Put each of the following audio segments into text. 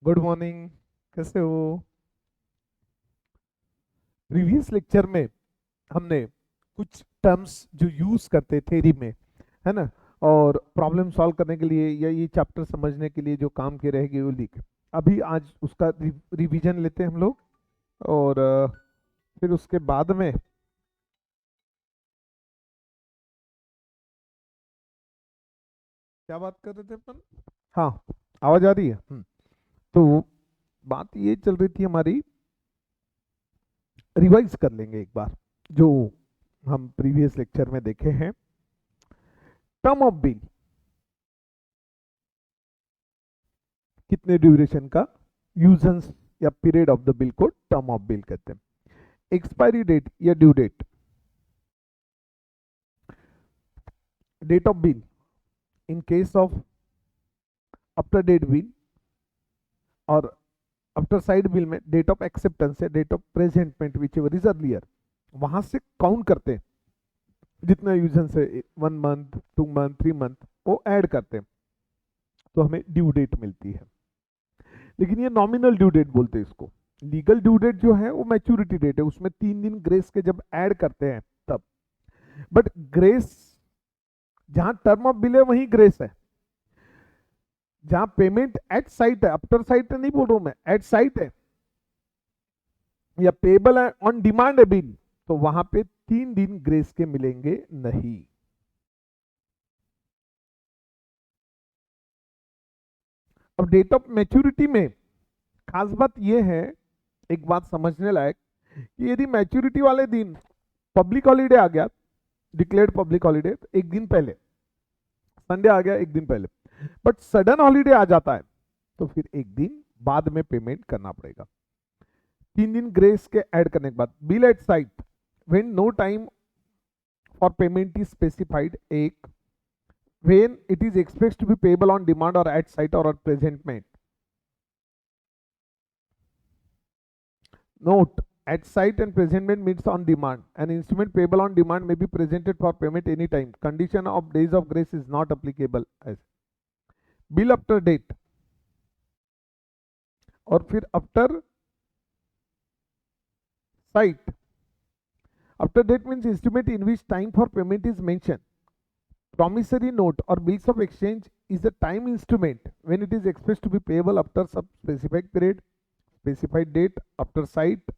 Good morning. कैसे हो? Previous lecture में हमने कुछ टर्म्स जो यूज करते थ्योरी में, है ना, और प्रॉब्लम सॉल्व करने के लिए या ये चैप्टर समझने के लिए जो काम किए रहेंगे वो लिख। अभी आज उसका रिवीजन लेते हैं हम लोग। और फिर उसके बाद में क्या बात कर रहे थे अपन? हाँ, आवाज आ रही है। तो बात ये चल रही थी हमारी, रिवाइज कर लेंगे एक बार जो हम प्रीवियस लेक्चर में देखे हैं। टर्म ऑफ बिल कितने ड्यूरेशन का, यूजेंस या पीरियड ऑफ द बिल को टर्म ऑफ बिल कहते हैं। एक्सपायरी डेट या due date, date of bill in case of after date bill, और आफ्टर साइड बिल में डेट ऑफ एक्सेप्टेंस है, date of presentment whichever is earlier, वहां से count करते हैं जितना यूजेंस है, 1 मंथ 2 मंथ 3 मंथ, वो ऐड करते हैं तो हमें ड्यू डेट मिलती है। लेकिन ये नॉमिनल ड्यू डेट बोलते हैं इसको। लीगल ड्यू डेट जो है वो मैच्योरिटी डेट है, उसमें 3 दिन ग्रेस के जब ऐड करते हैं तब। बट ग्रेस, जहां टर्म ऑफ बिल है वहीं ग्रेस है। जहां पेमेंट एट साइट है, आफ्टर साइट नहीं बोल रहा हूं मैं, एट साइट है या पेबल है ऑन डिमांड है बिल, तो वहां पे 3 दिन ग्रेस के मिलेंगे नहीं। अब डेट ऑफ मैच्योरिटी में खास बात यह है, एक बात समझने लायक, कि यदि मैच्योरिटी वाले दिन पब्लिक हॉलीडे आ गया, डिक्लेयर्ड पब्लिक हॉलीडे, तो एक दिन पहले संडे आ गया एक दिन पहले, बट सडन हॉलीडे आ जाता है तो फिर एक दिन बाद में पेमेंट करना पड़ेगा। 3 दिन ग्रेस के ऐड करने के बाद bill at sight when no time for payment is specified, एक when it is expect to be payable on demand और एट साइट और presentment. Note, at site and presentment means on demand. An instrument payable on demand may be presented for payment anytime. Condition of days of grace is not applicable as bill after date, और फिर after site. After that means instrument in which time for payment is mention. Promissory note or bills of exchange is a time instrument when it is expected to be payable after some specific period, specified date, after sight,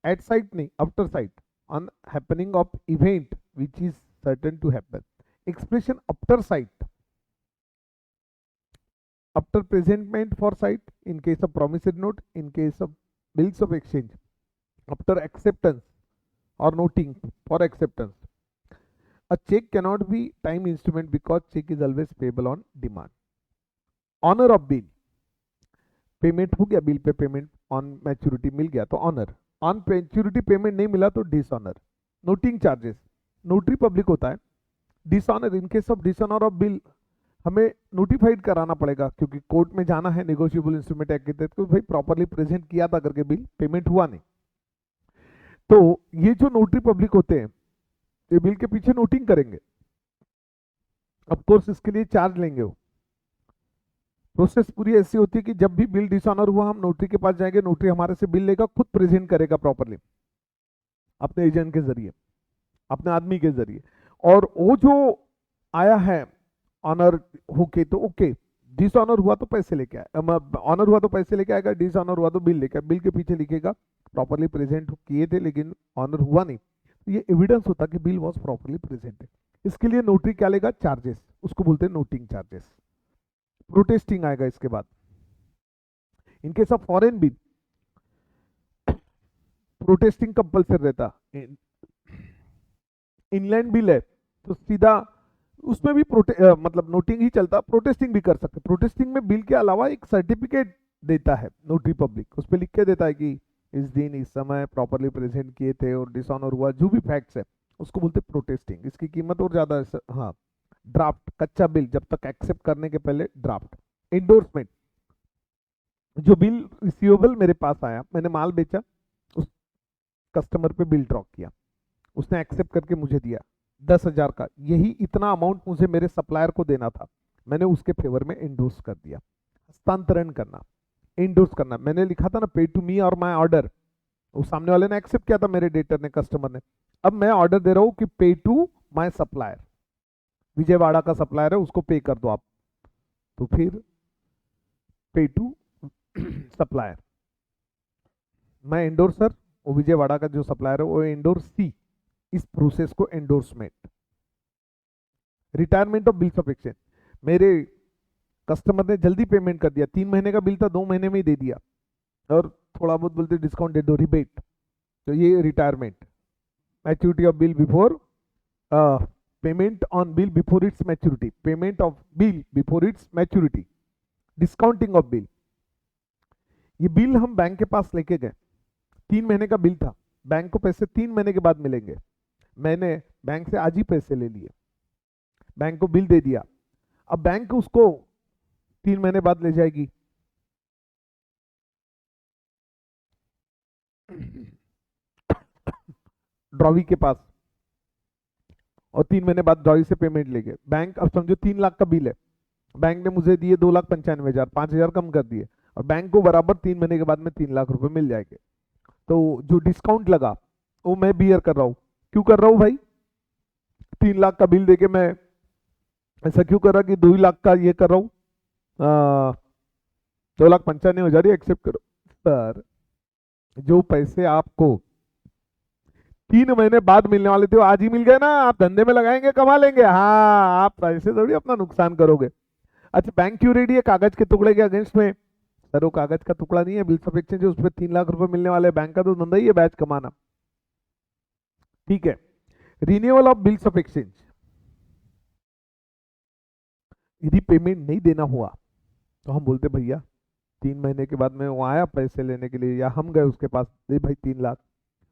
at sight नहीं, after sight, on happening of event which is certain to happen. Expression after sight, after presentment for sight in case of promissory note, in case of bills of exchange, after acceptance or noting for acceptance. A check cannot be time instrument because check is always payable on demand. Honor of bill, payment हो गया, bill पे payment on maturity मिल गया तो honour, on maturity payment नहीं मिला तो dishonour. Noting charges, notary public होता है। Dishonour, in case of dishonour of bill हमें नोटिफाइड कराना पड़ेगा, क्योंकि कोर्ट में जाना है नेगोशिएबल इंस्ट्रूमेंट एक्ट के तहत, तो भाई प्रॉपरली प्रेजेंट किया था करके बिल पेमेंट हुआ नहीं, तो ये जो नोटरी पब्लिक होते हैं ये बिल के पीछे नोटिंग करेंगे। ऑफ कोर्स इसके लिए चार्ज लेंगे वो। प्रोसेस पूरी ऐसी होती है कि जब भी बिल डिसऑनर हुआ हम नोटरी के पास जाएंगे, नोटरी हमारे से बिल लेगा, खुद प्रेजेंट करेगा प्रॉपरली अपने एजेंट के जरिए, अपने आदमी के जरिए, और वो जो आया है ऑनर होके तो ओके, डिसऑनर हुआ तो पैसे लेके आए, ऑनर हुआ तो पैसे लेके आएगा, डिसऑनर हुआ तो बिल लेके, बिल के पीछे लिखेगा प्रॉपरली प्रेजेंट किए थे लेकिन ऑनर हुआ नहीं, तो ये एविडेंस होता कि बिल वॉज प्रॉपरली प्रेजेंट। इसके लिए नोटरी क्या लेगा? चार्जेस, उसको बोलते हैं नोटिंग चार्जेस। प्रोटेस्टिंग आएगा इसके बाद। इन case of foreign bill protesting compulsory रहता। इनलैंड बिल है तो सीधा उसमें भी मतलब नोटिंग ही चलता, प्रोटेस्टिंग भी कर सकते। प्रोटेस्टिंग में बिल के अलावा एक सर्टिफिकेट देता है नोटरी पब्लिक, उस पर लिख के देता है कि इस दिन इस समय प्रॉपरली प्रेजेंट किए थे और डिसऑनर हुआ, जो भी फैक्ट्स है उसको बोलते हैं प्रोटेस्टिंग। इसकी कीमत और ज्यादा है। हाँ, ड्राफ्ट, कच्चा बिल जब तक एक्सेप्ट करने के पहले ड्राफ्ट। इंडोर्समेंट, जो बिल रिसीवेबल मेरे पास आया, मैंने माल बेचा, उस कस्टमर पे बिल ड्रॉ किया, उसने एक्सेप्ट करके मुझे दिया 10,000 का, यही इतना अमाउंट मुझे मेरे सप्लायर को देना था, मैंने उसके फेवर में इंडोर्स कर दिया। हस्तांतरण करना, इंडोर्स करना। मैंने लिखा था ना पे टू मी और माय ऑर्डर, उस सामने वाले ने एक्सेप्ट किया था, मेरे डेटर ने, कस्टमर ने। अब मैं ऑर्डर दे रहा हूं कि पे टू माय सप्लायर, विजयवाड़ा का सप्लायर है उसको पे कर दो आप, तो फिर पे टू सप्लायर, मैं एंडोर्सर, वो विजयवाड़ा का जो सप्लायर है वो एंडोर्स सी, इस प्रोसेस को endorsement. Retirement of bills of exchange, मेरे कस्टमर ने जल्दी पेमेंट कर दिया, 3 महीने का बिल था 2 महीने में ही दे दिया, और थोड़ा बहुत बोलते डिस्काउंट दे दो, रिबेट, तो ये retirement. Maturity of bill before, payment on bill before it's maturity, payment of bill before it's maturity, discounting of bill. ये बिल हम बैंक के पास लेके गए, 3 महीने का बिल था, बैंक को पैसे 3 महीने के बाद मिलेंगे, मैंने बैंक से आज ही पैसे ले लिए, बैंक को बिल दे दिया, अब बैंक उसको 3 महीने बाद ले जाएगी, ड्रॉवी के पास, और 3 महीने बाद ड्रॉवी से पेमेंट लेके बैंक, अब समझो 3 लाख का बिल है, बैंक ने मुझे दिए 2,95,000, 5,000 कम कर दिए, और बैंक को बराबर 3 महीने के बाद में 3 लाख रुपए मिल जाएंगे। तो जो डिस्काउंट लगा वो मैं बियर कर रहा हूं, क्यों कर रहा हूं भाई? 3 लाख का बिल देके मैं ऐसा क्यों कर रहा कि 2 लाख का ये कर रहा हूं, 2,95,000 एक्सेप्ट करो। सर, जो पैसे आपको 3 महीने बाद मिलने वाले थे वो आज ही मिल गए ना, आप धंधे में लगाएंगे कमा लेंगे, हाँ, आप पैसे थोड़ी अपना नुकसान करोगे। अच्छा, बैंक क्यों रेडी है कागज के टुकड़े के अगेंस्ट में? सर, वो कागज का टुकड़ा नहीं है, बिल्स ऑफ एक्सचेंज, उस पर 3 लाख रुपए मिलने वाले, बैंक का तो धंधा ही है बैच कमाना। ठीक है, renewal of bills of exchange, यदि पेमेंट नहीं देना हुआ तो हम बोलते भैया 3 महीने के बाद में वो आया पैसे लेने के लिए, या हम गए उसके पास, दे भाई 3 लाख,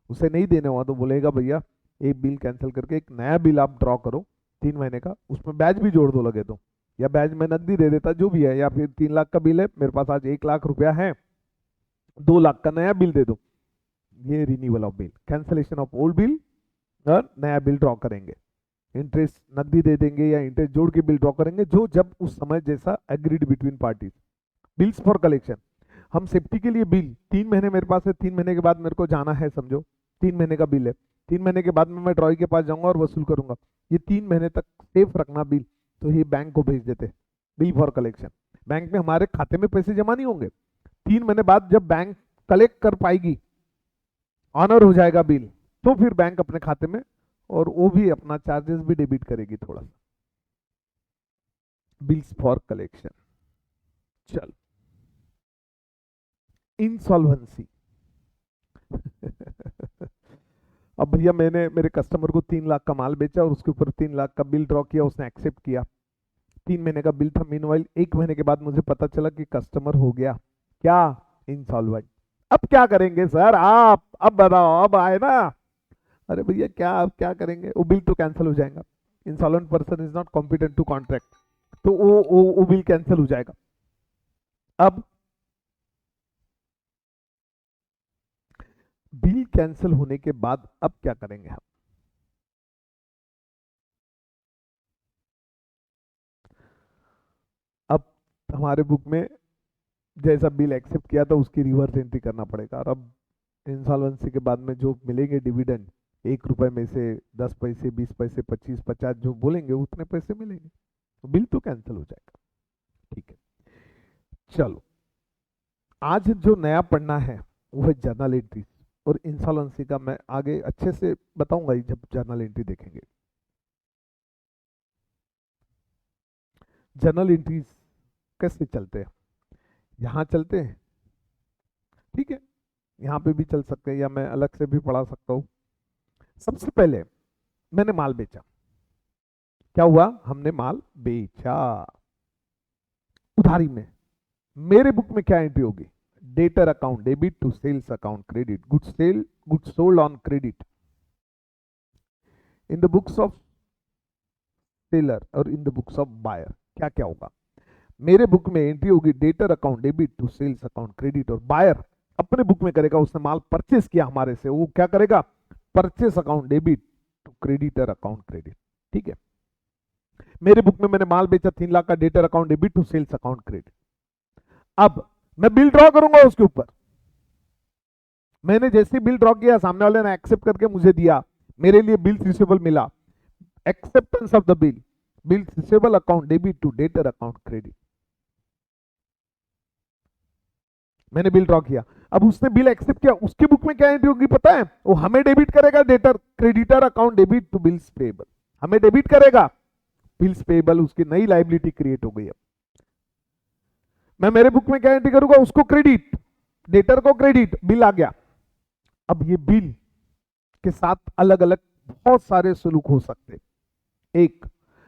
उसे नहीं देने हुआ तो बोलेगा भैया एक बिल कैंसिल करके एक नया बिल आप ड्रॉ करो 3 महीने का, उसमें बैच भी जोड़ दो लगे तो, या बैच में नकदी दे देता जो भी है, या फिर 3 लाख का बिल है मेरे पास आज 1 लाख रुपया है, 2 लाख का नया बिल दे दो, ये renewal of bill, cancellation of old bill और नया बिल ड्रॉ करेंगे, इंटरेस्ट नकदी दे देंगे या इंटरेस्ट जोड़ के बिल ड्रॉ करेंगे, जो जब उस समय जैसा agreed between parties. Bills for collection, हम सेफ्टी के लिए बिल 3 महीने मेरे पास है, 3 महीने के बाद मेरे को जाना है, समझो 3 महीने का बिल है, 3 महीने के बाद में मैं ड्रॉई के पास जाऊंगा और वसूल करूंगा, ये 3 महीने तक सेफ रखना बिल, तो ये बैंक को भेज देते, बिल फॉर कलेक्शन। बैंक में हमारे खाते में पैसे जमा नहीं होंगे, 3 महीने बाद जब बैंक कलेक्ट कर पाएगी, ऑनर हो जाएगा बिल, तो फिर बैंक अपने खाते में, और वो भी अपना चार्जेस भी डेबिट करेगी थोड़ा सा। Bills for collection. चल, इंसॉल्वेंसी। अब भैया मैंने मेरे कस्टमर को 3 लाख का माल बेचा और उसके ऊपर 3 लाख का बिल ड्रॉ किया, उसने एक्सेप्ट किया, 3 महीने का बिल था, मीनवाइल 1 महीने के बाद मुझे पता चला कि कस्टमर हो गया क्या, इंसॉल्वेंट। अब क्या करेंगे सर आप, अब बताओ, अब आए ना, अरे भैया क्या, अब क्या करेंगे, वो बिल तो कैंसिल हो जाएगा, insolvent person is not competent to contract, तो वो बिल कैंसिल हो जाएगा। अब बिल कैंसिल होने के बाद अब क्या करेंगे हम? अब हमारे बुक में जैसा बिल एक्सेप्ट किया था उसकी रिवर्स एंट्री करना पड़ेगा, और अब इंसॉल्वेंसी के बाद में जो मिलेंगे डिविडेंड, 1 रुपए में से 10 पैसे, 20 पैसे, 25, 50 जो बोलेंगे उतने पैसे मिलेंगे, तो बिल तो कैंसिल हो जाएगा। ठीक है, चलो, आज जो नया पढ़ना है वो है जर्नल एंट्री, और इंसॉल्वेंसी का मैं आगे अच्छे से बताऊंगा जब जर्नल एंट्री देखेंगे। जर्नल एंट्रीज कैसे चलते हैं, यहाँ चलते हैं, ठीक है, यहाँ पे भी चल सकते हैं, या मैं अलग से भी पढ़ा सकता हूँ। सबसे पहले मैंने माल बेचा, क्या हुआ, हमने माल बेचा, उधारी में, मेरे बुक में क्या एंट्री होगी, debtor account debit to sales account credit, goods sold on credit, in the books of seller और in the books of buyer. क्या क्या होगा, मेरे बुक में एंट्री होगी debtor account debit to sales account credit, और buyer अपने book में करेगा, उसने माल परचेस किया हमारे से, वो क्या करेगा, purchase account debit to creditor account credit. ठीक है, मेरे बुक में मैंने माल बेचा 3 लाख का, debtor account debit to sales account credit. अब मैं बिल ड्रॉ करूंगा उसके ऊपर। मैंने जैसे बिल ड्रॉ किया, सामने वाले ने एक्सेप्ट करके मुझे दिया, मेरे लिए बिल रिसीवेबल मिला। Acceptance of the bill, bill receivable account debit to debtor account credit. मैंने बिल ड्रॉ किया, अब उसने बिल एक्सेप्ट किया, उसकी बुक में क्या एंट्री होगी पता है? वो हमें डेबिट करेगा, debtor creditor account debit to bills payable, हमें डेबिट करेगा, बिल्स पेएबल उसकी नई लायबिलिटी क्रिएट हो गई। अब मैं मेरे बुक में क्या एंट्री करूंगा? उसको क्रेडिट, डेटर को क्रेडिट, बिल आ गया। अब ये बिल के साथ अलग अलग बहुत सारे सलूक हो सकते। एक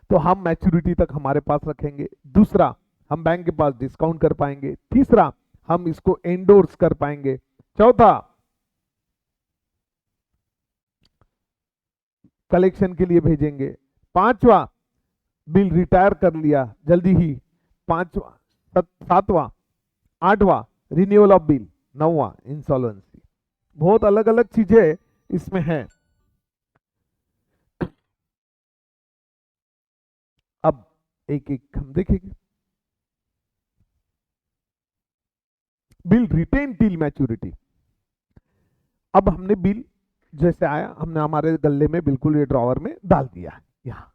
तो हम मैच्योरिटी तक हमारे पास रखेंगे, दूसरा हम बैंक के पास डिस्काउंट कर पाएंगे, तीसरा हम इसको एंडोर्स कर पाएंगे, चौथा कलेक्शन के लिए भेजेंगे, पांचवा बिल रिटायर कर लिया जल्दी ही, पांचवा, सातवां, आठवां रिन्यूअल ऑफ बिल, नौवां इंसॉल्वेंसी। बहुत अलग अलग चीजें इसमें हैं। अब एक एक हम देखेंगे। Bill retain till maturity. अब हमने बिल जैसे आया, हमने हमारे गल्ले में बिल्कुल ये ड्रॉवर में डाल दिया यहां।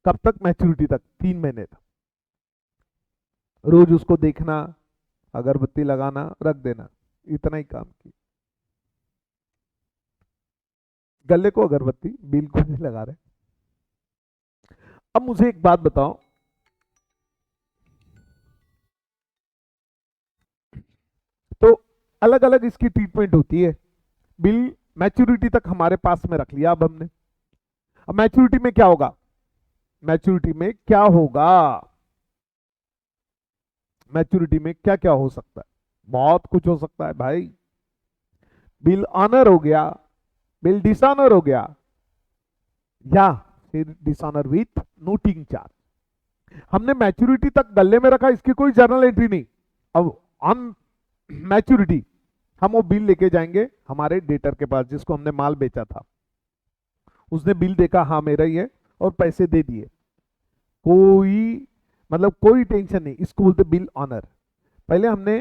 कब तक? मैच्योरिटी तक, 3 महीने तक। रोज उसको देखना, अगरबत्ती लगाना, रख देना, इतना ही काम की। गले को अगरबत्ती, बिल को नहीं लगा रहे। अब मुझे एक बात बताओ, तो अलग अलग इसकी ट्रीटमेंट होती है। बिल मैच्योरिटी तक हमारे पास में रख लिया अब हमने। अब मैच्योरिटी में क्या होगा? मैच्योरिटी में क्या होगा? मैच्योरिटी में क्या क्या हो सकता है? बहुत कुछ हो सकता है भाई। बिल ऑनर हो गया, बिल डिसऑनर हो गया, या फिर डिसऑनर विथ नोटिंग चार्ज। हमने मैच्योरिटी तक गले में रखा, इसकी कोई जर्नल एंट्री नहीं। अब ऑन मैच्योरिटी हम वो बिल लेके जाएंगे हमारे डेटर के पास, जिसको हमने माल बेचा था। उसने बिल देखा, हाँ मेरा ही है, और पैसे दे दिए। कोई मतलब कोई टेंशन नहीं, इसको बोलते बिल ऑनर। पहले हमने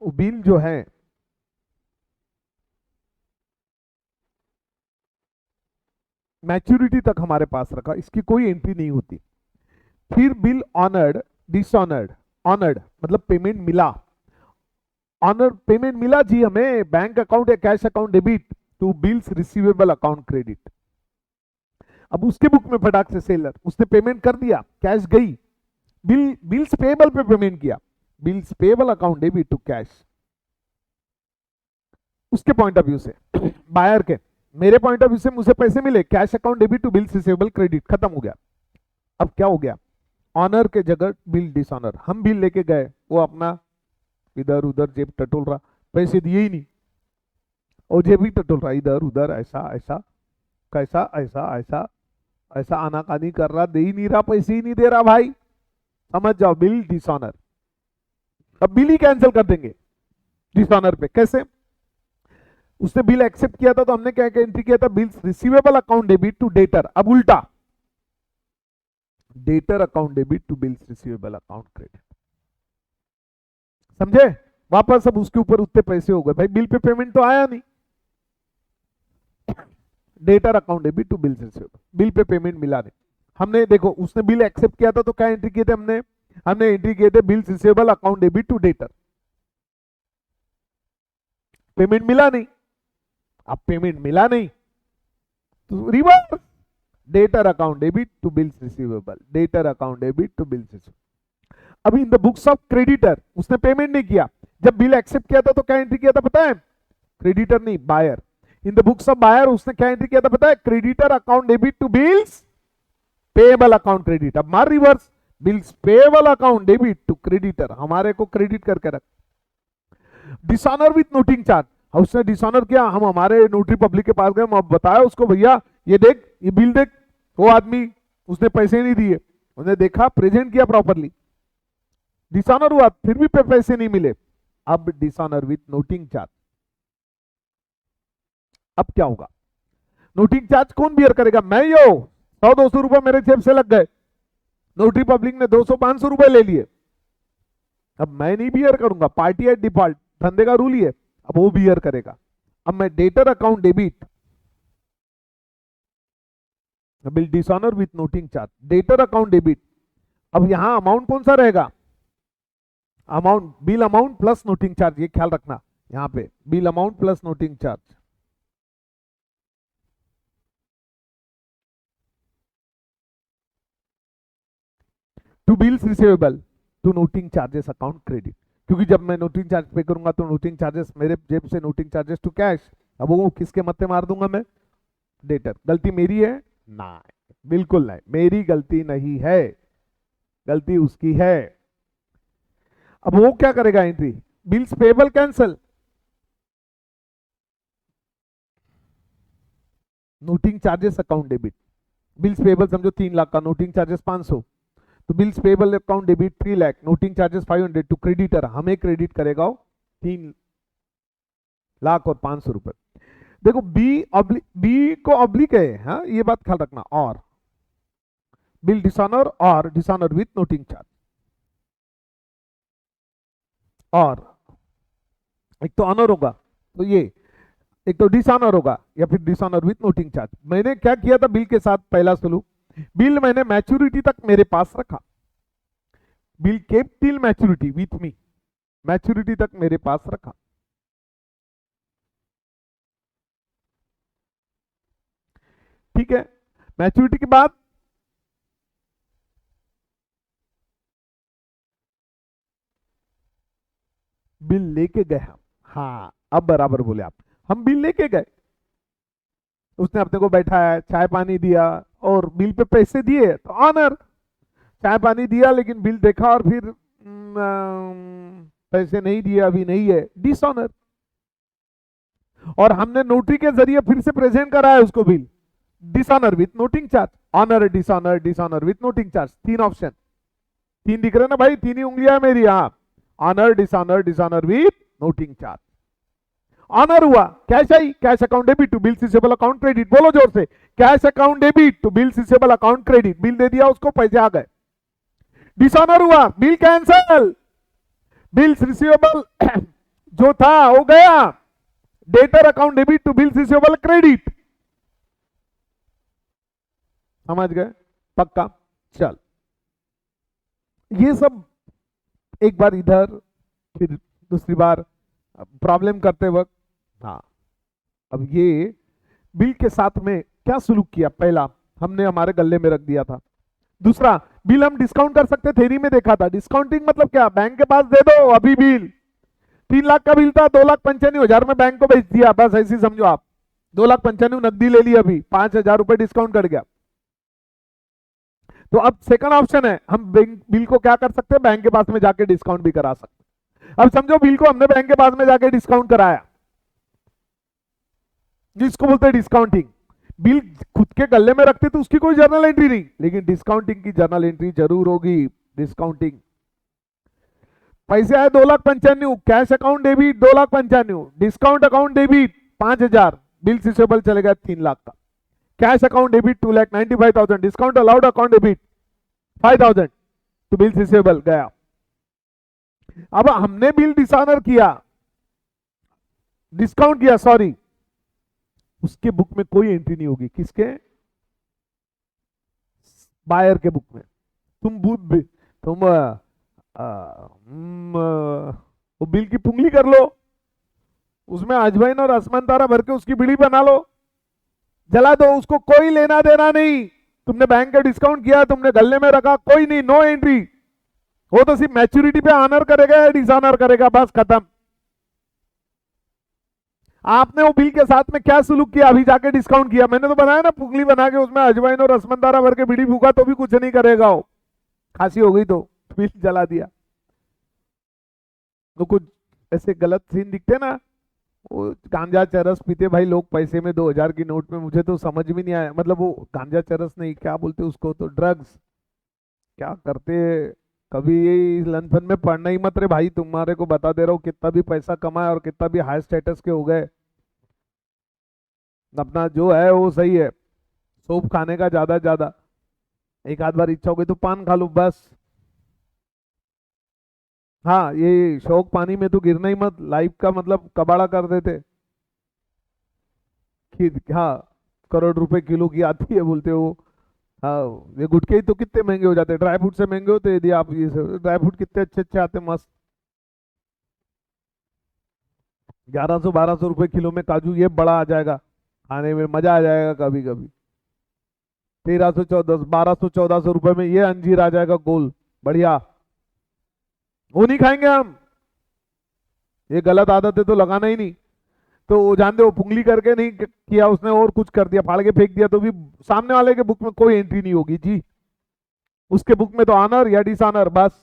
वो बिल जो है मैच्योरिटी तक हमारे पास रखा, इसकी कोई एंट्री नहीं होती। फिर बिल ऑनर्ड, डिसऑनर्ड। ऑनर्ड मतलब पेमेंट मिला, ऑनर पेमेंट मिला जी हमें, बैंक अकाउंट या cash account debit to bills receivable account credit. अब उसके बुक में फटाक से सेलर उसने पेमेंट कर दिया, कैश गई, बिल्स पेएबल पे पेमेंट किया, bills payable account debit to cash. उसके पॉइंट ऑफ व्यू से, बायर के, मेरे पॉइंट ऑफ व्यू से मुझे पैसे मिले, cash account debit to bills receivable credit, खत्म हो गया। अब क्या हो गया? ऑनर के जगह बिल डिसऑनर। हम बिल लेके गए, वो अपना इधर उधर जेब टटोल रहा, पैसे दिए ही नहीं, और जेब ही टटोल रहा, इधर उधर ऐसा ऐसा, कैसा ऐसा ऐसा ऐसा आनाकानी कर रहा, दे ही नहीं रहा, पैसे ही नहीं दे रहा भाई। समझ जाओ, बिल डिसऑनर। अब बिल ही कैंसिल कर देंगे डिसऑनर पे। कैसे? उसने बिल एक्सेप्ट किया था तो हमने क्या क्या एंट्री किया था? Bills receivable account debit to debtor. अब उल्टा, debtor account debit to bills receivable account credit. समझे? वापस अब उसके ऊपर उतने पैसे हो गए भाई, बिल पे पेमेंट तो आया नहीं। Debtor account debit to bills receivable, bill पे पेमेंट मिला नहीं। हमने देखो, उसने बिल एक्सेप्ट किया था तो क्या एंट्री किए थे हमने? हमने एंट्री किए थे bills receivable account debit to debtor. Payment मिला नहीं, अब पेमेंट मिला नहीं तो reverse, debtor account debit to bills receivable, debtor account debit to bills receivable. अभी in the books of creditor उसने पेमेंट नहीं किया, जब बिल एक्सेप्ट किया था तो क्या एंट्री किया था पता है? क्रेडिटर नहीं, buyer. In the books of buyer उसने क्या एंट्री किया था पता है? Creditor account debit to bills payable account credit. अब मार reverse, bills payable account debit to creditor, हमारे को क्रेडिट करके रख। डिसऑनर विथ नोटिंग चार्ज, उसने डिसऑनर किया, हम हमारे नोटरी पब्लिक के पास गए, हम बताया उसको, भैया ये देख, ये बिल देख, वो आदमी उसने पैसे नहीं दिए। उसने देखा, प्रेजेंट किया प्रॉपरली, डिसऑनर हुआ, फिर भी पैसे नहीं मिले। अब डिसऑनर विथ नोटिंग चार्ज। अब क्या होगा? नोटिंग चार्ज कौन बियर करेगा? मैं यो 100-200 रुपए मेरे जेब से लग गए, नोटरी पब्लिक ने 200-500 रुपए ले लिए, अब मैं नहीं बियर करूंगा, पार्टी एट डिफॉल्ट धंधे का रूल ही है, अब वो बियर करेगा। अब मैं debtor account debit, bill dishonour with noting charge, debtor account debit. अब यहां अमाउंट कौन सा रहेगा, amount, bill amount plus noting charge, ये ख्याल रखना यहां पे, bill amount plus noting charge. To bills receivable to noting charges account credit, क्योंकि जब मैं नोटिंग चार्ज पे करूंगा तो नोटिंग चार्जेस मेरे जेब से, नोटिंग चार्जेस टू कैश, अब वो किसके मत्थे मार दूंगा मैं, डेटर। गलती मेरी है ना, बिल्कुल नहीं, मेरी गलती नहीं है, गलती उसकी है। अब वो क्या करेगा entry, bills payable cancel, noting charges account debit, bills payable समझो 3 लाख का, नोटिंग चार्जेस 500, तो bills payable account debit 3 lakh, noting charges 500 to creditor, हमें क्रेडिट करेगा वो 3 लाख और 500 रुपए। देखो बी को ऑब्लिक है, हाँ ये बात ख्याल रखना, और बिल डिसऑनर और डिसऑनर विथ नोटिंग चार्ज, और एक तो ऑनर होगा तो ये, एक तो डिसऑनर होगा या फिर डिसऑनर विथ नोटिंग चार्ज। मैंने क्या किया था बिल के साथ, पहला सलूक, बिल मैंने मैच्योरिटी तक मेरे पास रखा, bill kept till maturity with me, maturity तक मेरे पास रखा, ठीक है। मैच्योरिटी के बाद बिल लेके गए हम, हाँ अब बराबर बोले आप, हम बिल लेके गए, उसने अपने को बैठाया, चाय पानी दिया और बिल पे पैसे दिए तो ऑनर, चाय पानी दिया लेकिन बिल देखा और फिर पैसे नहीं दिए, अभी नहीं है, डिसऑनर। और हमने नोटरी के जरिए फिर से प्रेजेंट कराया उसको bill, dishonour with noting charge, honour dishonour, dishonour with noting charge, 3 option, 3 दिख रहे ना भाई, 3 ही उंगलियां मेरी, हाँ, honour dishonour, dishonour with noting charge. Honour हुआ, कैश आई, cash account debit to bill receivable account credit, बोलो जोर से, cash account debit to bill receivable account credit, bill दे दिया उसको, पैसे आ गए। डिसऑनर हुआ, बिल कैंसल, बिल्स रिसीवेबल जो था हो गया, debtor account debit to bills receivable credit, समझ गए, पक्का। चल ये सब एक बार इधर, फिर दूसरी बार प्रॉब्लम करते वक्त, हाँ अब ये बिल के साथ में क्या सुलूक किया, पहला हमने हमारे गले में रख दिया था, दूसरा बिल हम डिस्काउंट कर सकते, थेरी में देखा था, डिस्काउंटिंग मतलब क्या, बैंक के पास दे दो अभी बिल, 3 लाख का बिल था, 2,95,000 में बैंक को बेच दिया, बस ऐसी समझो आप, 2,95,000 नकदी ले ली, अभी 5,000 रुपए डिस्काउंट कट गया। तो अब सेकंड ऑप्शन है, हम बिल को क्या कर सकते हैं, बैंक के पास में जाके डिस्काउंट भी करा सकते। अब समझो बिल को हमने बैंक के पास में जाके डिस्काउंट कराया, जिसको बोलते हैं डिस्काउंटिंग, बिल खुद के गले में रखते तो उसकी कोई जर्नल एंट्री नहीं, लेकिन डिस्काउंटिंग की जर्नल एंट्री जरूर होगी। डिस्काउंटिंग, पैसे आए 2,95,000, cash account debit 2,95,000, discount account debit 5,000, bill receivable चले गया 3 लाख का, cash account debit 2,95,000, discount allowed account debit 5,000, तो बिल रिसीवेबल गया। अब हमने बिल डिसऑनर किया, डिस्काउंट किया, सॉरी, उसके बुक में कोई एंट्री नहीं होगी, किसके, बायर के बुक में। तुम वो बिल की पुंगली कर लो, उसमें अजवाइन और आसमान तारा भर के उसकी बीड़ी बना लो, जला दो, उसको कोई लेना देना नहीं, तुमने बैंक का डिस्काउंट किया, तुमने गले में रखा, कोई नहीं, नो एंट्री, वो तो सिर्फ मैच्योरिटी पे ऑनर करेगा या डिसऑनर करेगा, बस खत्म। आपने वो बिल के साथ में क्या सुलूक किया, अभी जाके डिस्काउंट किया, मैंने तो बताया ना, पुंगली बना के उसमें अजवाइन और असमंदारा भर के बीड़ी फूका तो भी कुछ नहीं करेगा वो, खांसी हो गई तो बिल जला दिया। तो कुछ ऐसे गलत सीन दिखते ना, वो गांजा चरस पीते भाई लोग पैसे में, 2,000 की नोट में, मुझे तो समझ में नहीं आया, मतलब वो गांजा चरस नहीं, क्या बोलते उसको, तो ड्रग्स क्या करते, कभी ये लंदन में पढ़ना ही मत रे भाई, तुम्हारे को बता दे रहा हूँ, कितना भी पैसा कमाए और कितना भी हाई स्टेटस के हो गए, अपना जो है वो सही है, सूप खाने का ज्यादा, एक आध बार इच्छा हो गई तो पान खा लो बस, हाँ, ये शौक पानी में तो गिरना ही मत, लाइफ का मतलब कबाड़ा कर देते कि हाँ, करोड़ रुपए किलो की आती है बोलते हो। हाँ, ये गुटखे ही तो कितने महंगे हो जाते हैं, ड्राई फ्रूट से महंगे होते हैं। यदि आप ये ड्राई फ्रूट कितने अच्छे अच्छे आते हैं मस्त, 1100 1200 रुपए किलो में काजू, ये बड़ा आ जाएगा, खाने में मजा आ जाएगा कभी कभी। 1300 1400 1200 1400 रुपए में ये अंजीर आ जाएगा गोल, बढ़िया। वो नहीं खाएंगे हम, ये गलत आदत है तो लगाना ही नहीं। तो वो जानते हो, पुंगली करके नहीं किया उसने और कुछ कर दिया, फाड़ के फेंक दिया, तो भी सामने वाले के बुक में कोई एंट्री नहीं होगी जी। उसके बुक में तो ऑनर या डिसऑनर बस।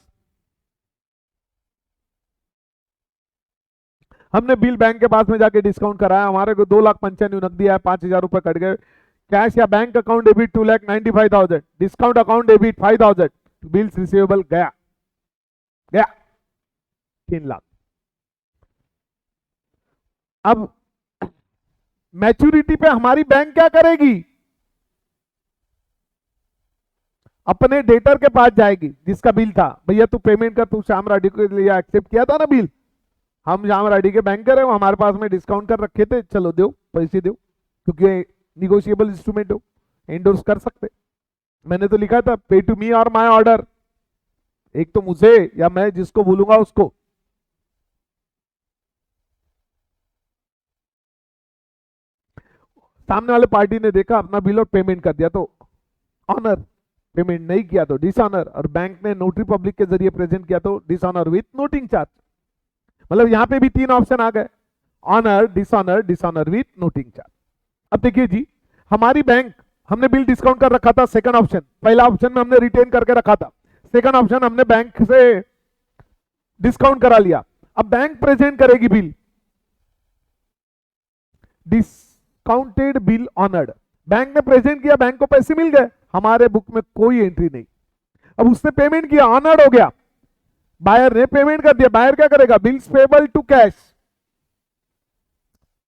हमने बिल बैंक के पास में जाके डिस्काउंट कराया, हमारे को 2,95,000 नकदी आया, 5,000 रुपए कट गए। कैश या bank account debit 2,95,000, discount account debit 5,000, bills receivable गया, गया 3 लाख। अब मैच्योरिटी पे हमारी बैंक क्या करेगी, अपने डेटर के पास जाएगी जिसका बिल था, भैया तू पेमेंट कर, तू श्याम राठी के लिए एक्सेप्ट किया था ना बिल, हम श्याम राठी के बैंकर है, वो हमारे पास में डिस्काउंट कर रखे थे, चलो दो पैसे दो, क्योंकि निगोशिएबल इंस्ट्रूमेंट हो, एंडोर्स कर सकते। मैंने तो लिखा था पे टू मी और माय ऑर्डर, एक तो मुझे या मैं जिसको बोलूंगा उसको। सामने वाले पार्टी ने देखा अपना बिल और पेमेंट कर दिया तो ऑनर, पेमेंट नहीं किया तो डिसऑनर, और बैंक ने नोटरी पब्लिक के जरिए प्रेजेंट किया तो डिसऑनर विथ नोटिंग चार्ज। मतलब यहां पे भी 3 ऑप्शन आ गए, honour, dishonour, dishonour with noting charge. अब देखिए जी, हमारी बैंक, हमने बिल डिस्काउंट कर रखा था, सेकंड ऑप्शन, पहला ऑप्शन में हमने रिटेन करके रखा था, सेकंड ऑप्शन हमने बैंक से डिस्काउंट करा लिया। अब बैंक प्रेजेंट करेगी bill, discounted bill honoured, bank ने प्रेजेंट किया, बैंक को पैसे मिल गए, हमारे बुक में कोई एंट्री नहीं। अब उसने पेमेंट किया, ऑनर्ड हो गया, बायर ने पेमेंट कर दिया, बायर क्या करेगा, bills payable to cash,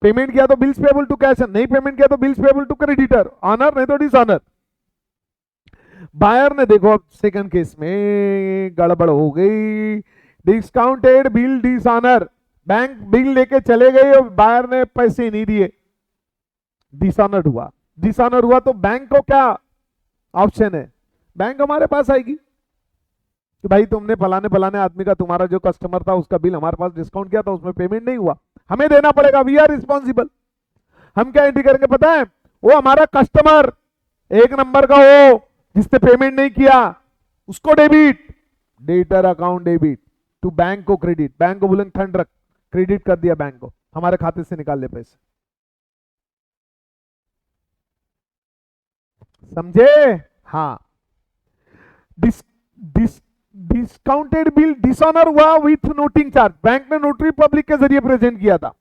payment किया तो बिल्स पेबल टू कैश, नहीं पेमेंट किया तो bills payable to creditor, honour नहीं तो डिसऑनर। बायर ने देखो, अब सेकंड केस में गड़बड़ हो गई, discounted bill dishonour, bank bill लेके चले गए और बायर ने पैसे नहीं दिए, डिसऑनर हुआ। डिसऑनर हुआ तो बैंक को क्या ऑप्शन है, बैंक हमारे पास आएगी कि भाई तुमने फलाने फलाने आदमी का, तुम्हारा जो कस्टमर था उसका बिल हमारे पास डिस्काउंट किया था, उसमें पेमेंट नहीं हुआ, हमें देना पड़ेगा, वी आर रिस्पॉन्सिबल। हम क्या एंट्री करेंगे पता है, वो हमारा कस्टमर एक नंबर का हो जिसने पेमेंट नहीं किया उसको debit, debtor account debit, to bank को क्रेडिट, बैंक को बोलेंगे ठंड रख, क्रेडिट कर दिया बैंक को, हमारे खाते से निकाल ले पैसे। समझे? हाँ। Dis dis discounted bill dishonour हुआ विथ नोटिंग चार्ज, बैंक ने नोटरी पब्लिक के जरिए प्रेजेंट किया था,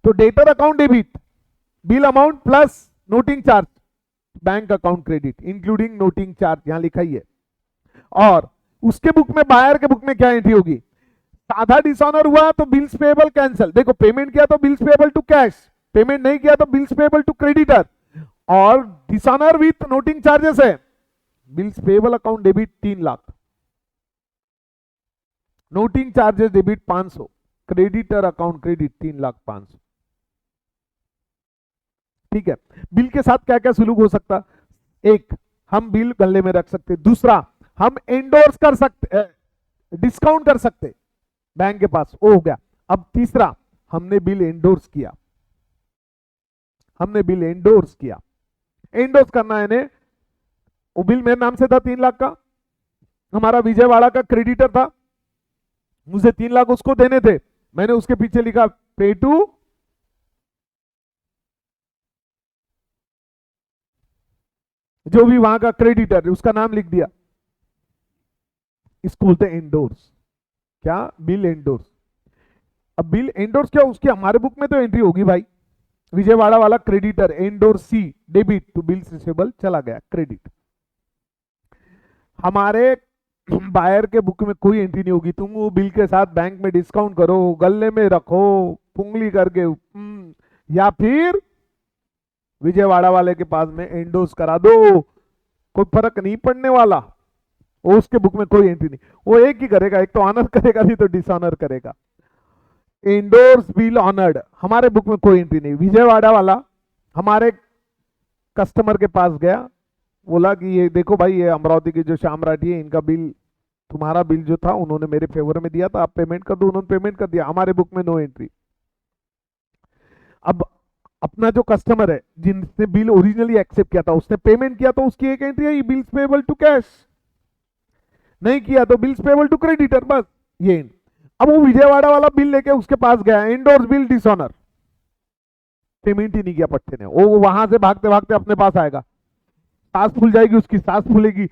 तो debtor account debit, bill amount plus noting charge, bank account credit including noting charge, यहां लिखा ही है। और उसके बुक में, बायर के बुक में क्या एंट्री होगी, साधा डिसऑनर हुआ तो बिल्स पेबल कैंसिल, देखो पेमेंट किया तो bills payable to cash, payment नहीं किया तो बिल्स पेबल टू क्रेडिटर, और डिसऑनर विथ नोटिंग चार्जेस है, bills payable account debit 3 lakh, noting charges debit 500, creditor account credit 3,05,000। ठीक है, बिल के साथ क्या क्या सुलूक हो सकता, एक, हम बिल गले में रख सकते, दूसरा हम एंडोर्स कर सकते, डिस्काउंट कर सकते बैंक के पास, वो हो गया। अब तीसरा, हमने बिल एंडोर्स किया, हमने बिल एंडोर्स किया, एंडोर्स करना है ने, वो बिल मेरे नाम से था 3 लाख का, हमारा विजयवाड़ा का क्रेडिटर था, मुझे 3 लाख उसको देने थे, मैंने उसके पीछे लिखा पे टू जो भी वहां का क्रेडिटर है उसका नाम लिख दिया, इसको बोलते हैं एंडोर्स। क्या, बिल एंडोर्स। अब बिल एंडोर्स क्या, उसकी हमारे बुक में तो एंट्री होगी भाई, विजयवाड़ा वाला creditor endorsee debit to bills receivable, चला गया क्रेडिट। हमारे बायर के बुक में कोई एंट्री नहीं होगी, तुम वो बिल के साथ बैंक में डिस्काउंट करो, गले में रखो पुंगली करके, या फिर विजयवाड़ा वाले के पास में एंडोर्स करा दो, कोई फर्क नहीं पड़ने वाला। वो उसके बुक में कोई एंट्री नहीं, वो एक ही करेगा, एक तो ऑनर करेगा नहीं तो डिसऑनर करेगा। इंडोर्स बिल ऑनर्ड, हमारे बुक में कोई एंट्री नहीं। विजयवाड़ा वाला हमारे कस्टमर के पास गया, बोला कि ये देखो भाई, ये अमरावती के जो श्याम राठी है, इनका बिल, तुम्हारा बिल जो था उन्होंने मेरे फेवर में दिया था, आप पेमेंट कर दो। उन्होंने पेमेंट कर दिया, हमारे बुक में नो एंट्री। अब अपना जो कस्टमर है जिसने बिल ओरिजिनली एक्सेप्ट किया था, उसने पेमेंट किया तो उसकी एक एंट्री है, बिल्स पेबल टू कैश। नहीं किया तो बिल्स पेबल टू क्रेडिटर, बस ये। अब वो विजयवाड़ा वाला बिल लेके उसके पास गया, इंडोर्स बिल डिसऑनर, पेमेंट ही नहीं किया पट्टे ने। वो वहां से भागते भागते अपने पास आएगा, सांस फूल जाएगी उसकी, सांस फूलेगी,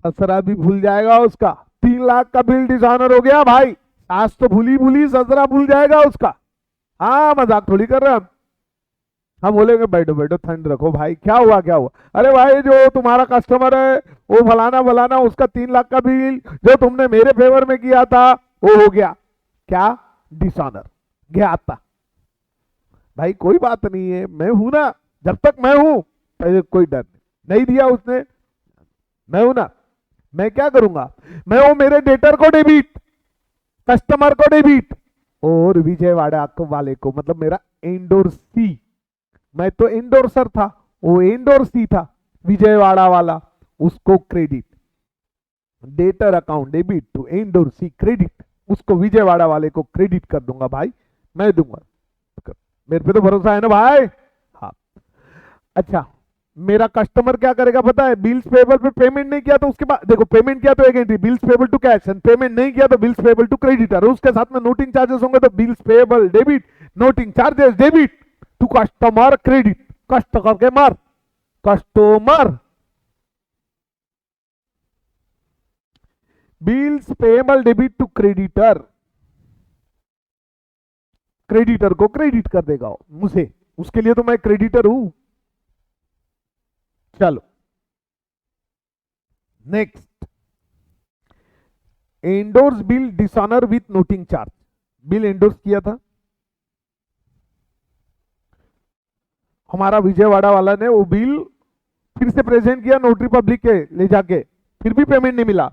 ससरा भी भूल जाएगा उसका। 3 लाख का बिल डिसऑनर हो गया भाई, सांस तो भूली भूली, ससरा भूल जाएगा उसका। हाँ, मजाक थोड़ी कर रहे हैं हम बोलेंगे बैठो बैठो ठंड रखो भाई, क्या हुआ क्या हुआ? अरे भाई, जो तुम्हारा कस्टमर है वो फलाना फलाना, उसका 3 लाख का बिल जो तुमने मेरे फेवर में किया था वो हो गया क्या, डिसऑनर, गया आता। भाई कोई बात नहीं है, मैं हूं ना, जब तक मैं हूं कोई डर नहीं। नहीं दिया उसने, मैं हूं ना, मैं क्या करूंगा? मैं वो मेरे डेटर को डेबिट, कस्टमर को डेबिट, और विजयवाड़ा वाले को, मतलब मेरा एंडोर्सी, मैं तो एंडोर्सर था, वो एंडोर्सी था विजयवाड़ा वाला, उसको credit. Debtor account debit to endorsee credit, उसको विजयवाड़ा वाले को क्रेडिट कर दूंगा भाई, मैं दूंगा, मेरे पे तो भरोसा है ना भाई। हाँ, अच्छा, मेरा कस्टमर क्या करेगा पता है? बिल्स पेबल पे पेमेंट नहीं किया तो उसके बाद देखो, पेमेंट किया तो एक entry bills payable to cash, and payment नहीं किया तो बिल्स पेबल टू क्रेडिटर, उसके साथ में नोटिंग चार्जेस होंगे तो bills payable debit, noting charges debit to customer credit, कस्ट करके मार, customer bills payable debit to creditor, creditor को क्रेडिट कर देगा मुझे, उसके लिए तो मैं क्रेडिटर हूं। चलो next, endorse bill dishonour with noting charge, bill endorse किया था हमारा विजयवाड़ा वाला ने, वो बिल फिर से प्रेजेंट किया नोटरी पब्लिक के ले जाके, फिर भी पेमेंट नहीं मिला।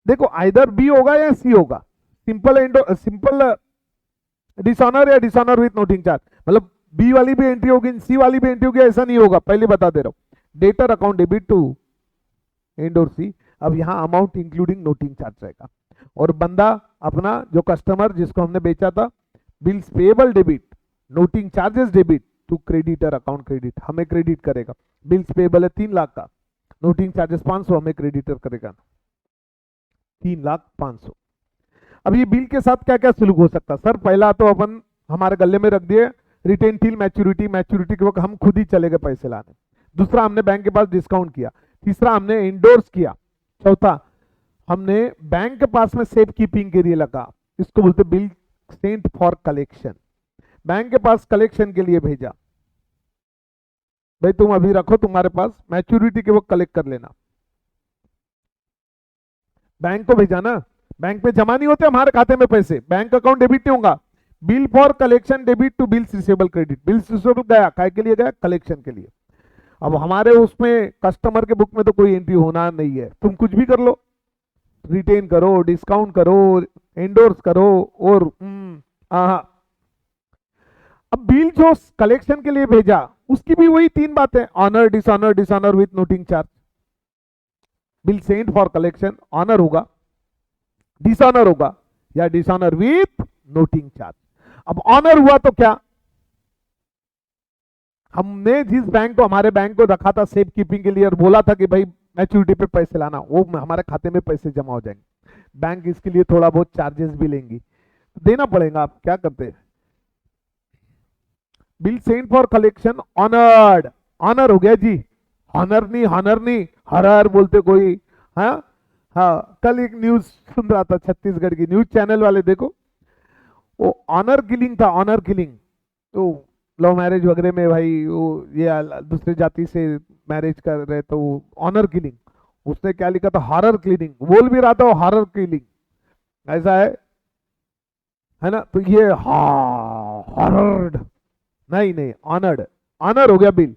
देखो आइदर बी होगा या सी होगा, सिंपल डिसऑनर या डिसऑनर विथ नोटिंग चार्ज, मतलब बी वाली भी एंट्री होगी, सी वाली भी एंट्री होगी, ऐसा नहीं होगा, पहले बता दे रहा हूं। Debtor account debit to endorsee, अब यहां अमाउंट इंक्लूडिंग नोटिंग चार्ज रहेगा, और बंदा अपना जो कस्टमर जिसको हमने बेचा था, bills payable debit, noting charges debit to creditor account credit, हमें क्रेडिट करेगा। बिल्स पेबल है 3 लाख का, नोटिंग चार्जेस 500, हमें क्रेडिटर करेगा 3,05,000। अब ये बिल के साथ क्या क्या सुलूक हो सकता? सर पहला तो अपन हमारे गले में रख दिए रिटेन टिल मैच्योरिटी, मैच्योरिटी के वक्त हम खुद ही चले गए पैसे लाने। दूसरा, हमने बैंक के पास डिस्काउंट किया। तीसरा, हमने इंडोर्स किया। चौथा, हमने बैंक के पास में सेफ कीपिंग के लिए लगा, इसको बोलते bill sent for collection, bank के पास कलेक्शन के लिए भेजा, भाई तुम अभी रखो तुम्हारे पास, मैच्योरिटी के वक्त कलेक्ट कर लेना। बैंक को भेजा ना, बैंक में जमा नहीं होते हमारे खाते में पैसे, बैंक अकाउंट डेबिट नहीं होगा। Bill for collection debit to bills receivable credit, bills receivable गया, काय के लिए गया? कलेक्शन के लिए। अब हमारे उसमें कस्टमर के बुक में तो कोई एंट्री होना नहीं है, तुम कुछ भी कर लो, रिटेन करो, डिस्काउंट करो, एंडोर्स करो, और अब बिल जो कलेक्शन के लिए भेजा उसकी भी वही 3 बातें, honour, dishonour, dishonour with noting charge. Bill sent for collection honour होगा, डिसऑनर होगा, या डिसऑनर विथ नोटिंग चार्ज। अब ऑनर हुआ तो क्या? हमने जिस बैंक को, हमारे बैंक को रखा था सेफ कीपिंग के लिए और बोला था कि भाई मैच्योरिटी पे पैसे लाना, वो हमारे खाते में पैसे जमा हो जाएंगे, बैंक इसके लिए थोड़ा बहुत चार्जेस भी लेंगी, देना पड़ेगा। आप क्या करते हैं? Bill sent for collection honoured, honour हो गया जी, ऑनर नहीं, हॉनर नहीं, हरर बोलते कोई। हाँ हाँ, कल एक न्यूज सुन रहा था, छत्तीसगढ़ की न्यूज चैनल वाले, देखो वो ऑनर किलिंग था, ऑनर किलिंग। तो लव मैरिज वगैरह में भाई वो ये दूसरे जाति से मैरिज कर रहे तो ऑनर किलिंग, उसने क्या लिखा था? हॉरर किलिंग, बोल भी रहा था हॉरर किलिंग, ऐसा है ना? तो ये हॉरर्ड नहीं नहीं, ऑनर्ड, ऑनर हो गया बिल।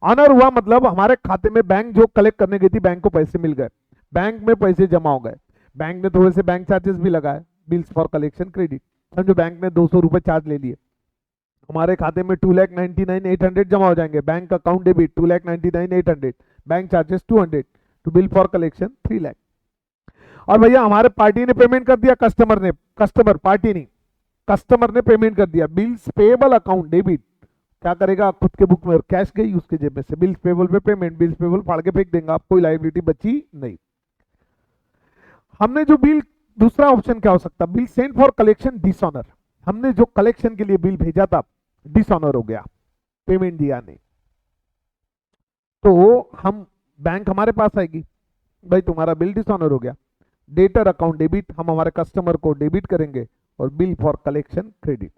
ऑनर हुआ मतलब हमारे खाते में बैंक जो कलेक्ट करने गई थी, बैंक को पैसे मिल गए, बैंक में पैसे जमा हो गए, बैंक ने थोड़े से बैंक चार्जेस भी लगाए, बिल्स फॉर कलेक्शन क्रेडिट। समझो बैंक ने 200 रुपए चार्ज ले लिए, हमारे खाते में 2,99,800 जमा हो जाएंगे, bank account debit 2,99,800, bank charges 200, to bill for collection 3 lakh. और भैया हमारे पार्टी ने पेमेंट कर दिया, कस्टमर पार्टी नहीं, कस्टमर ने पेमेंट कर दिया, बिल्स पेबल अकाउंट डेबिट, क्या करेगा, खुद के बुक में कैश गई उसके जेब में से, बिल्स पेबल पे पेमेंट, बिल्स पेबल फाड़ के फेंक देंगे, आप कोई लाइबिलिटी बची नहीं। हमने जो बिल, दूसरा ऑप्शन क्या हो सकता, bill send for collection dishonour, हमने जो कलेक्शन के लिए बिल भेजा था डिसऑनर हो गया, पेमेंट दिया नहीं, तो हम बैंक हमारे पास आएगी, भाई तुम्हारा बिल डिसऑनर हो गया, डेटर अकाउंट डेबिट, हम हमारे कस्टमर को डेबिट करेंगे, और बिल फॉर कलेक्शन क्रेडिट।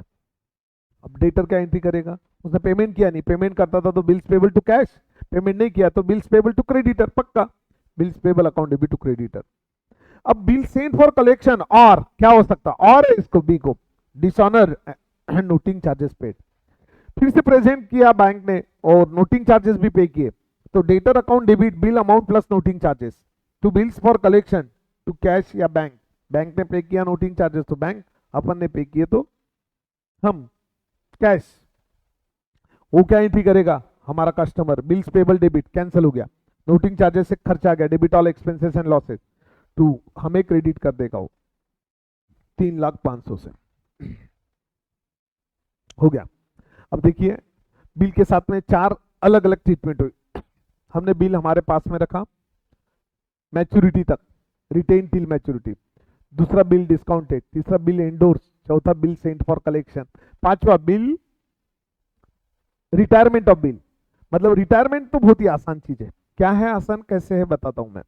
अब डेटर क्या एंट्री करेगा, उसने पेमेंट किया नहीं, पेमेंट करता था तो bills payable to cash, payment नहीं किया तो बिल्स पेबल टू क्रेडिटर, पक्का bills payable account debit to creditor. अब बिल सेंड फॉर कलेक्शन, और क्या हो सकता, और इसको बी को डिसऑनर नोटिंग चार्जेस पेड, फिर से प्रेजेंट किया बैंक ने और नोटिंग चार्जेस भी पे किए, तो debtor account debit bill amount plus noting charges to bills for collection to cash या बैंक, बैंक ने पे किया नोटिंग चार्जेस तो बैंक, अपन ने पे किए तो हम कैश, वो क्या एंट्री करेगा, हमारा customer, bills payable debit cancel हो गया, नोटिंग चार्जेस से खर्चा आ गया, debit all expenses and losses, to हमें क्रेडिट कर देगा वो 3,05,000 से हो गया। अब देखिए बिल के साथ में 4 अलग अलग ट्रीटमेंट हुई, हमने बिल हमारे पास में रखा मैच्योरिटी तक, रिटेन टिल मैच्योरिटी, दूसरा बिल डिस्काउंटेड, तीसरा बिल एंडोर्स, चौथा बिल सेंट फॉर कलेक्शन, पांचवा बिल रिटायरमेंट ऑफ बिल। मतलब रिटायरमेंट तो बहुत ही आसान चीज है, क्या है आसान, कैसे है बताता हूं मैं।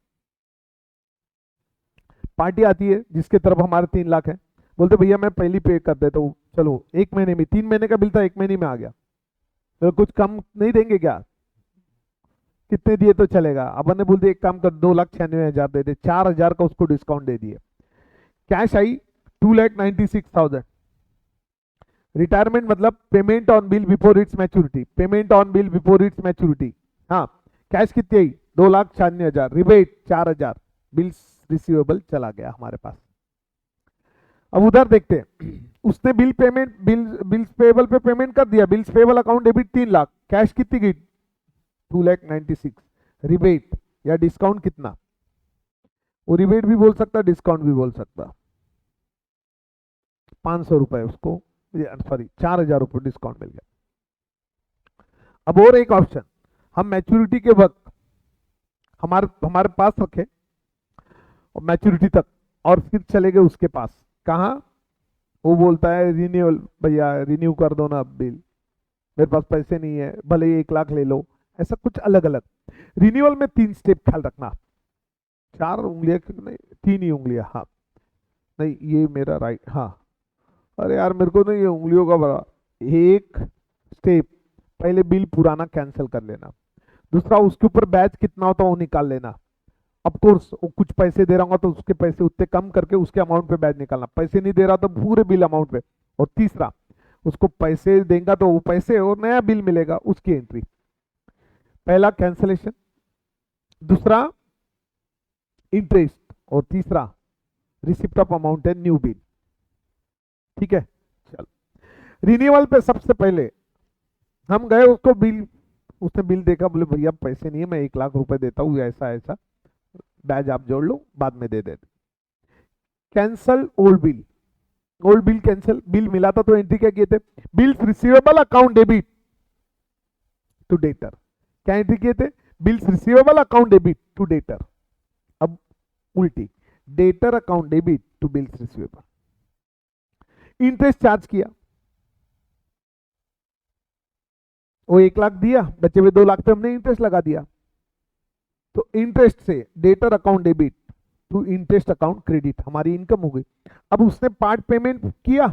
पार्टी आती है जिसके तरफ हमारे 3 लाख है, बोलते भैया मैं पहली पे कर देता हूँ, चलो 1 महीने में, 3 महीने का बिल था 1 महीने में आ गया, तो कुछ कम नहीं देंगे क्या, कितने दिए तो चलेगा, अपन ने बोल दिया एक काम कर 2,96,000 दे दे, 4,000 का उसको डिस्काउंट दे दिए, कैश आई 2,96,000। रिटायरमेंट मतलब payment on bill before it's maturity, payment on bill before it's maturity, हाँ कैश कितनी आई 2,96,000, रिबेट 4,000, बिल्स रिसीवेबल चला गया हमारे पास। अब उधर देखते हैं, उसने बिल पेमेंट, बिल्स पेबल पे पेमेंट कर दिया, bills payable account debit 3 lakh, cash कितनी गई 2,96,000, रिबेट या डिस्काउंट कितना, वो रिबेट भी बोल सकता डिस्काउंट भी बोल सकता, 500 रुपए उसको, सॉरी 4,000 रुपए डिस्काउंट मिल गया। अब और एक ऑप्शन, हम मैच्योरिटी के वक्त हमारे पास रखे और मैच्योरिटी तक, और फिर चले गए उसके पास, कहा वो बोलता है रिन्यूअल, भैया रिन्यू कर दो ना बिल, मेरे पास पैसे नहीं है, भले ही 1 लाख ले लो, ऐसा कुछ अलग अलग। रिन्यूअल में 3 स्टेप ख्याल रखना, 4 उंगलियां नहीं 3 ही उंगलियां, हाँ नहीं ये मेरा राइट, हाँ अरे यार मेरे को नहीं ये उंगलियों का बड़ा, एक स्टेप पहले बिल पुराना कैंसिल कर लेना, दूसरा उसके ऊपर बैच कितना होता है वो निकाल लेना, ऑफ कोर्स वो कुछ पैसे दे रहा हूँ तो उसके पैसे उतने कम करके उसके अमाउंट पे बैच निकालना, पैसे नहीं दे रहा तो पूरे बिल अमाउंट पे, और तीसरा उसको पैसे देगा तो वो पैसे और नया बिल मिलेगा उसकी एंट्री, पहला कैंसिलेशन, दूसरा इंटरेस्ट, और तीसरा रिसिप्ट ऑफ अमाउंट है न्यू बिल। ठीक है, चल रिन्यूअल पे सबसे पहले हम गए, उसको बिल, उसने बिल देखा, बोले भैया पैसे नहीं है, मैं 1 लाख रुपए देता हूँ, ऐसा ऐसा बैज आप जोड़ लो बाद में दे देते। Cancel old bill, old bill cancel, bill मिला था तो एंट्री क्या किए थे, bills receivable account debit to debtor, क्या एंट्री किए थे, bills receivable account debit to debtor. अब उल्टी, debtor account debit to bills receivable. Interest charge किया, वो 1 लाख दिया, बचे हुए 2 लाख पे हमने इंटरेस्ट लगा दिया, तो इंटरेस्ट से debtor account debit to interest account credit, हमारी इनकम हो गई। अब उसने पार्ट पेमेंट किया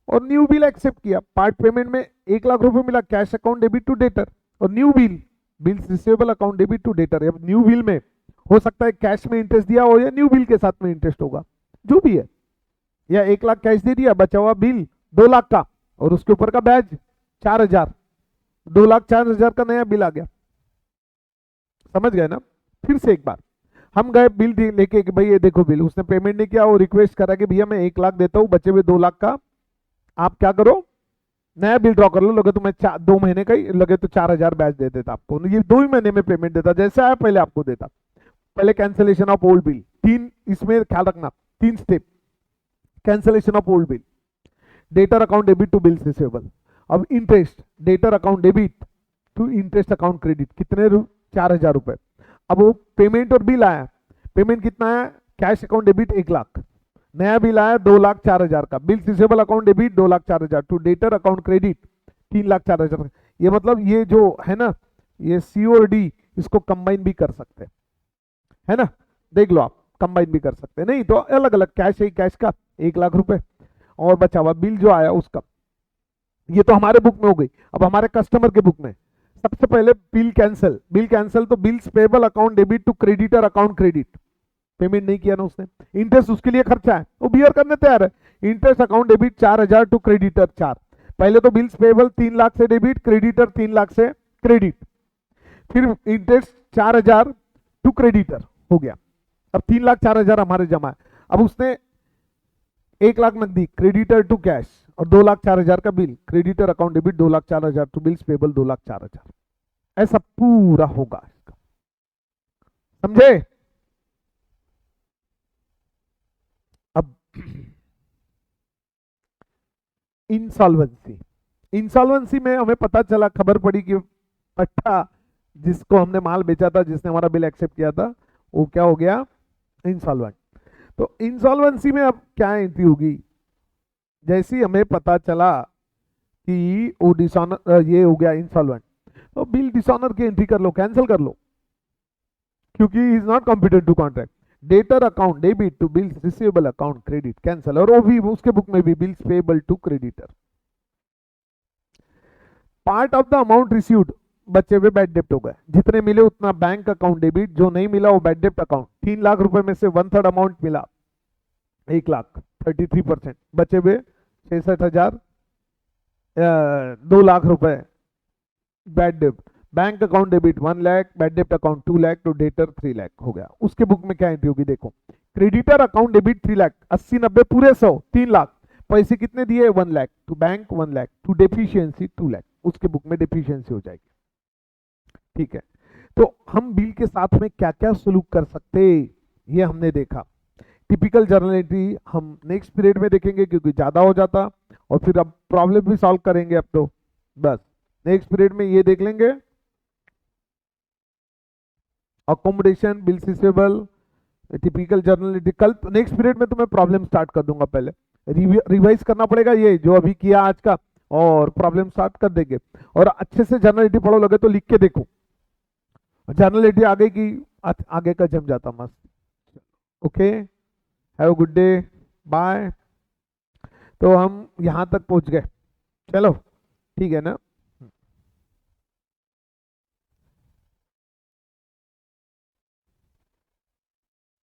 और न्यू बिल एक्सेप्ट किया, पार्ट पेमेंट में 1 लाख रुपए मिला, cash account debit to debtor, और new bill bills receivable account debit to debtor. अब न्यू बिल में हो सकता है कैश में इंटरेस्ट दिया हो या न्यू बिल के साथ में इंटरेस्ट होगा, जो भी है, या 1 लाख कैश दे दिया, बचा हुआ बिल 2 लाख का और उसके ऊपर का बैज 4,000, 2,04,000 का नया बिल आ गया, समझ गए ना। फिर से एक बार हम गए बिल लेके कि भाई ये देखो बिल, उसने पेमेंट नहीं किया, वो रिक्वेस्ट करा कि भैया मैं 1 लाख देता हूँ, बचे हुए 2 लाख का आप क्या करो नया बिल ड्रॉ कर लो। लगे तो मैं 2 महीने का ही लगे तो 4,000 बैच दे देता आपको, ये 2 ही महीने में पेमेंट देता, जैसे आया पहले आपको देता। पहले कैंसिलेशन ऑफ ओल्ड बिल, 3 इसमें ख्याल रखना, 3 step. Cancellation of old bill, debtor account debit to bills receivable. अब interest, debtor account debit to interest account credit, कितने 4,000 रुपए। अब वो पेमेंट और बिल आया, पेमेंट कितना है, कैश अकाउंट डेबिट 1 लाख, नया बिल आया 2,04,000 का, bill receivable account debit 2,04,000 to debtor account credit 3,04,000। ये मतलब ये जो है ना, ये सी और डी इसको कंबाइन भी कर सकते हैं, है ना, देख लो आप कंबाइन भी कर सकते हैं, नहीं तो अलग अलग कैश है, कैश का 1 लाख रुपए और बचा हुआ बिल जो आया उसका। ये तो हमारे बुक में हो गई। अब हमारे कस्टमर के बुक में सबसे पहले बिल कैंसिल, बिल कैंसिल तो bills payable account debit to creditor account credit, payment नहीं किया ना उसने, इंटरेस्ट उसके लिए खर्चा है, वो बियर करने तैयार है। Interest account debit 4,000 to creditor 4, पहले तो बिल्स पेबल 3 लाख से डेबिट, क्रेडिटर 3 लाख से क्रेडिट, फिर इंटरेस्ट 4,000 टू क्रेडिटर हो गया। अब 3,04,000 हमारे जमा है। अब उसने 1 लाख नकदी क्रेडिटर टू कैश और 2,04,000 का bill, creditor account debit 2,04,000 to bills payable 2,04,000, ऐसा पूरा होगा इसका, समझे। अब इंसॉल्वेंसी, इंसॉल्वेंसी में हमें पता चला, खबर पड़ी कि पट्टा जिसको हमने माल बेचा था, जिसने हमारा बिल एक्सेप्ट किया था, वो क्या हो गया, इंसॉल्वेंट। तो इंसॉल्वेंसी में अब क्या एंट्री होगी, जैसे ही हमें पता चला कि वो डिसऑनर ये हो गया इंसॉल्वेंट, तो बिल डिसऑनर की एंट्री कर लो, कैंसिल कर लो, क्योंकि is not competent to contract. Debtor account debit to bills receivable account credit, cancel. और वो भी उसके बुक में भी bills payable to creditor. Part of the amount received, बचे हुए बैड डेप्ट हो गए, जितने मिले उतना बैंक अकाउंट डेबिट, जो नहीं मिला वो बैड डेप्ट अकाउंट। 3 लाख रुपए में से 1/3 अमाउंट मिला, 1 लाख 33%, बचे हुए 66,000, 2 लाख रुपए बैड डेप्ट, bank account debit 1 lakh, bad डेप्ट account 2 lakh, to debtor 3 lakh हो गया। उसके बुक में क्या एंट्री होगी देखो, क्रेडिटर अकाउंट डेबिट 3 लाख, 80 90 पूरे 100 3 लाख, पैसे कितने दिए 1 lakh, to bank 1 lakh, to deficiency 2 lakh, उसके बुक में डेफिशिएंसी हो जाएगी। ठीक है, तो हम बिल के साथ में क्या क्या सलूक कर सकते, ये हमने देखा। टिपिकल जर्नल एंट्री हम नेक्स्ट पीरियड में देखेंगे क्योंकि ज्यादा हो जाता, और फिर अब प्रॉब्लम भी सॉल्व करेंगे। अब तो बस नेक्स्ट पीरियड में ये देख लेंगे, accommodation, bill receivable, typical journal entry. कल नेक्स्ट पीरियड में तो मैं प्रॉब्लम स्टार्ट कर दूंगा, पहले रिवाइज करना पड़ेगा ये जो अभी किया आज का, और प्रॉब्लम स्टार्ट कर देंगे। और अच्छे से जर्नल एंट्री पढ़ो, लगे तो लिख के देखो, जर्नल एंट्री आगे की आगे का जम जाता मस्त। Okay, have a good day, bye. तो हम यहां तक पहुंच गए, चलो ठीक है ना।